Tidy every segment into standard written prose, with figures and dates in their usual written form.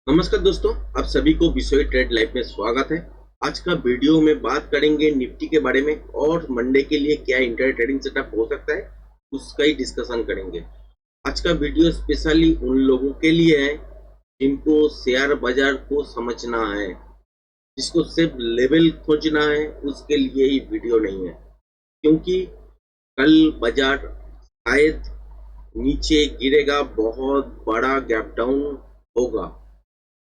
नमस्कार दोस्तों, आप सभी को विशोई ट्रेड लाइफ में स्वागत है। आज का वीडियो में बात करेंगे निफ्टी के बारे में और मंडे के लिए क्या इंटर ट्रेडिंग सेटअप हो सकता है, उसका ही डिस्कशन करेंगे। आज का वीडियो स्पेशली उन लोगों के लिए है जिनको शेयर बाजार को समझना है, जिसको सिर्फ लेवल खोजना है, उसके लिए ही वीडियो नहीं है। क्योंकि कल बाजार शायद नीचे गिरेगा, बहुत बड़ा गैप डाउन होगा।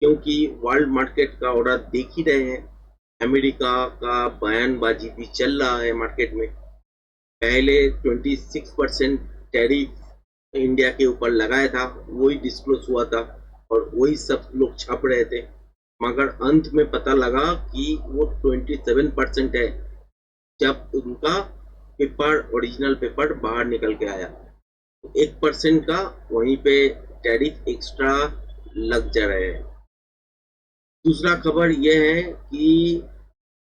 क्योंकि वर्ल्ड मार्केट का ऑर्डर देख ही रहे हैं, अमेरिका का बयानबाजी भी चल रहा है मार्केट में। पहले 26% टैरिफ इंडिया के ऊपर लगाया था, वही डिस्क्लोज हुआ था और वही सब लोग छाप रहे थे, मगर अंत में पता लगा कि वो 27% है जब उनका पेपर, ओरिजिनल पेपर बाहर निकल के आया। 1% का वहीं पे टैरिफ एक्स्ट्रा लग जा रहे हैं। दूसरा खबर यह है कि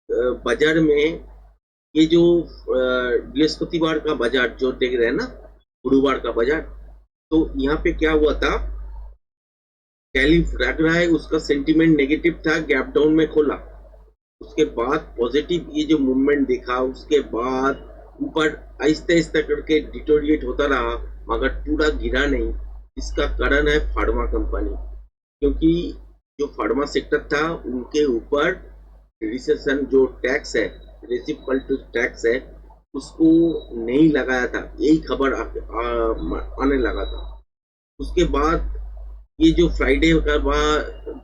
बाजार में ये जो बृहस्पतिवार का बाजार जो देख रहे हैं ना, गुरुवार का बाजार, तो यहाँ पे क्या हुआ था, टैरिफ लग रहा है, उसका सेंटीमेंट नेगेटिव था, गैप डाउन में खोला। उसके बाद पॉजिटिव ये जो मूवमेंट देखा, उसके बाद ऊपर आहिस्ते आहिस्ते करके डिटोरिएट होता रहा, मगर पूरा गिरा नहीं। इसका कारण है फार्मा कंपनी, क्योंकि जो फार्मा सेक्टर था उनके ऊपर रिसेशन जो टैक्स है, रेसिप्रोकल टैक्स है, उसको नहीं लगाया था। यही खबर आने लगा था। उसके बाद ये जो फ्राइडे का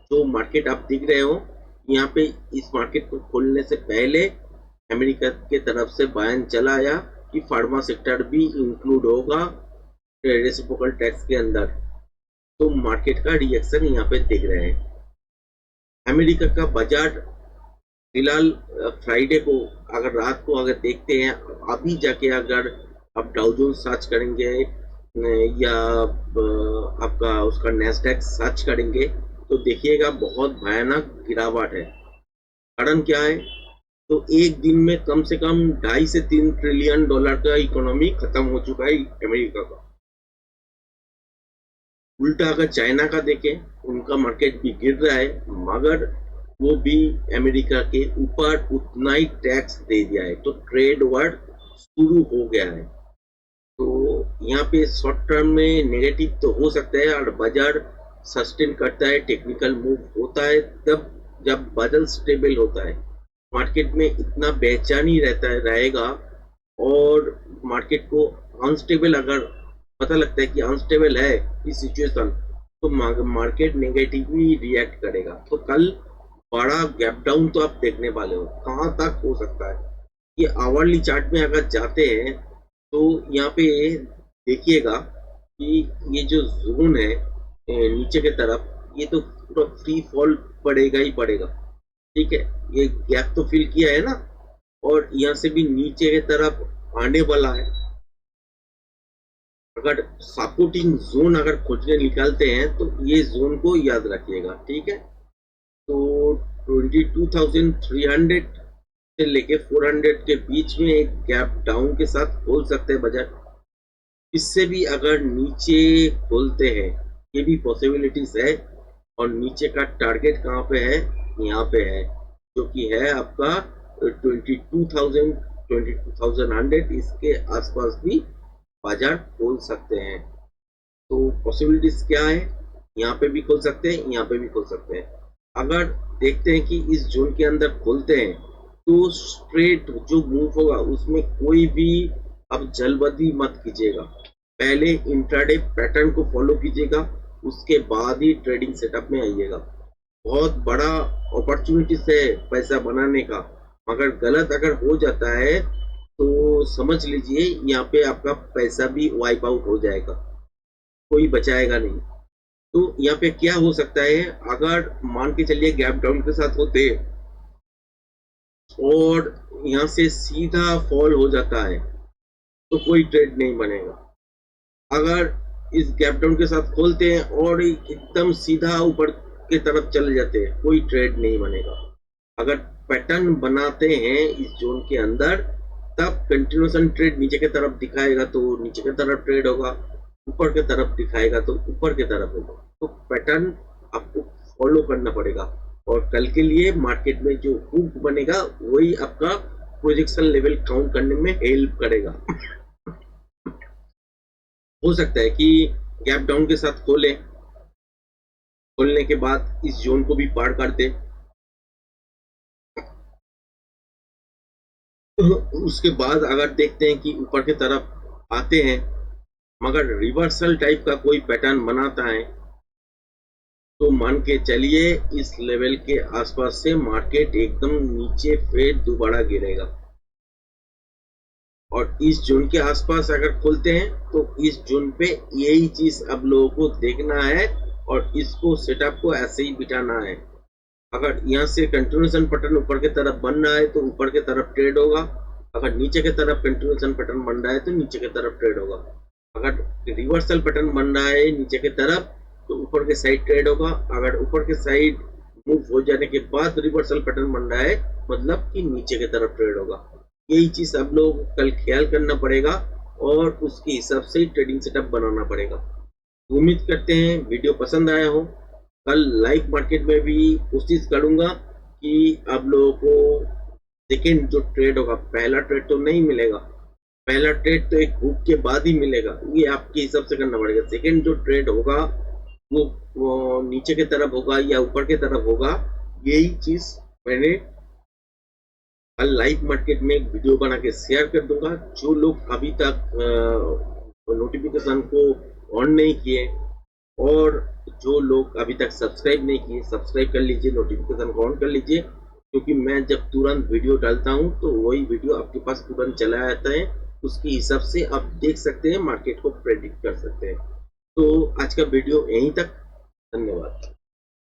जो मार्केट आप देख रहे हो, यहाँ पे इस मार्केट को खोलने से पहले अमेरिका के तरफ से बयान चला आया कि फार्मा सेक्टर भी इंक्लूड होगा रेसिप्रोकल टैक्स के अंदर। तो मार्केट का रिएक्शन यहाँ पे देख रहे हैं। अमेरिका का बाजार फिलहाल फ्राइडे को अगर रात को अगर देखते हैं, अभी जाके अगर आप डाउ जोन्स सर्च करेंगे या आपका उसका नैस्डैक सर्च करेंगे, तो देखिएगा बहुत भयानक गिरावट है। कारण क्या है, तो एक दिन में कम से कम 2.5 से 3 ट्रिलियन डॉलर का इकोनॉमी खत्म हो चुका है अमेरिका का। उल्टा अगर चाइना का देखें, उनका मार्केट भी गिर रहा है, मगर वो भी अमेरिका के ऊपर उतना ही टैक्स दे दिया है, तो ट्रेड वर्ड शुरू हो गया है। तो यहाँ पे शॉर्ट टर्म में नेगेटिव तो हो सकता है और बाजार सस्टेन करता है, टेक्निकल मूव होता है तब जब बादल स्टेबल होता है। मार्केट में इतना बेचैनी रहता है रहेगा, और मार्केट को अनस्टेबल अगर पता लगता है कि अनस्टेबल है इस सिचुएशन, तो मार्केट नेगेटिवली रिएक्ट करेगा। तो कल बड़ा गैप डाउन तो आप देखने वाले हो। कहाँ तक हो सकता है, ये आवरली चार्ट में अगर जाते हैं तो यहाँ पे देखिएगा कि ये जो जोन है नीचे के तरफ, ये तो पूरा फ्री फॉल पड़ेगा ही पड़ेगा। ठीक है, ये गैप तो फिल किया है ना, और यहाँ से भी नीचे की तरफ आने वाला है। अगर सपोर्टिंग जोन अगर खोजने निकालते हैं तो ये जोन को याद रखिएगा। ठीक है, तो 22,300 से लेके 400 के बीच में एक गैप डाउन के साथ खोल सकते हैं बाजार। इससे भी अगर नीचे खोलते हैं, ये भी पॉसिबिलिटीज है। और नीचे का टारगेट कहाँ पे है, यहाँ पे है, जो कि है आपका 22,000, 22,100। इसके आसपास भी बाजार खोल सकते हैं। तो पॉसिबिलिटीज क्या है, यहाँ पे भी खोल सकते हैं, यहाँ पे भी खोल सकते हैं। अगर देखते हैं कि इस जोन के अंदर खोलते हैं, तो स्ट्रेट जो मूव होगा उसमें कोई भी अब जल्दबाजी मत कीजिएगा। पहले इंट्राडे पैटर्न को फॉलो कीजिएगा, उसके बाद ही ट्रेडिंग सेटअप में आइएगा। बहुत बड़ा अपॉर्चुनिटीज है पैसा बनाने का, मगर गलत अगर हो जाता है तो समझ लीजिए यहाँ पे आपका पैसा भी वाइप आउट हो जाएगा, कोई बचाएगा नहीं। तो यहाँ पे क्या हो सकता है, अगर मान के चलिए गैप डाउन के साथ होते और यहाँ से सीधा फॉल हो जाता है, तो कोई ट्रेड नहीं बनेगा। अगर इस गैप डाउन के साथ खोलते हैं और एकदम सीधा ऊपर की तरफ चले जाते हैं, कोई ट्रेड नहीं बनेगा। अगर पैटर्न बनाते हैं इस जोन के अंदर, तब कंटिन्यूएशन ट्रेड नीचे की तरफ दिखाएगा तो नीचे की तरफ ट्रेड होगा, ऊपर की तरफ दिखाएगा तो ऊपर की तरफ होगा। तो पैटर्न आपको फॉलो करना पड़ेगा। और कल के लिए मार्केट में जो हुक बनेगा वही आपका प्रोजेक्शन लेवल काउंट करने में हेल्प करेगा। हो सकता है कि गैप डाउन के साथ खोलने के बाद इस जोन को भी पार कर दे, उसके बाद अगर देखते हैं कि ऊपर की तरफ आते हैं मगर रिवर्सल टाइप का कोई पैटर्न बनाता है तो मान के चलिए इस लेवल के आसपास से मार्केट एकदम नीचे फिर दोबारा गिरेगा। और इस जोन के आसपास अगर खोलते हैं तो इस जोन पे यही चीज अब लोगों को देखना है और इसको सेटअप को ऐसे ही बिठाना है। अगर यहाँ से कंटिन्यूएशन पैटर्न ऊपर की तरफ बन रहा है तो ऊपर की तरफ ट्रेड होगा, अगर नीचे की तरफ कंटिन्यूएशन पैटर्न बन रहा है तो नीचे की तरफ ट्रेड होगा, अगर रिवर्सल पैटर्न बन रहा है नीचे की तरफ तो ऊपर के साइड ट्रेड होगा, अगर ऊपर के साइड मूव हो जाने के बाद रिवर्सल पैटर्न बन रहा है मतलब कि नीचे की तरफ ट्रेड होगा। यही चीज आप लोगों को कल ख्याल करना पड़ेगा और उसके हिसाब से ट्रेडिंग सेटअप बनाना पड़ेगा। उम्मीद करते हैं वीडियो पसंद आया हो। कल लाइव मार्केट में भी कोशिश करूंगा कि आप लोगों को सेकेंड जो ट्रेड होगा, पहला ट्रेड तो नहीं मिलेगा, पहला ट्रेड तो एक हुक के बाद ही मिलेगा, ये आपके हिसाब से करना पड़ेगा। सेकेंड जो ट्रेड होगा वो नीचे की तरफ होगा या ऊपर की तरफ होगा, यही चीज मैंने कल लाइव मार्केट में एक वीडियो बना के शेयर कर दूंगा। जो लोग अभी तक नोटिफिकेशन को ऑन नहीं किए और जो लोग अभी तक सब्सक्राइब नहीं किए सब्सक्राइब कर लीजिए, नोटिफिकेशन को ऑन कर लीजिए, क्योंकि मैं जब तुरंत वीडियो डालता हूं तो वही वीडियो आपके पास तुरंत चला आता है, उसके हिसाब से आप देख सकते हैं, मार्केट को प्रेडिक्ट कर सकते हैं। तो आज का वीडियो यहीं तक, धन्यवाद।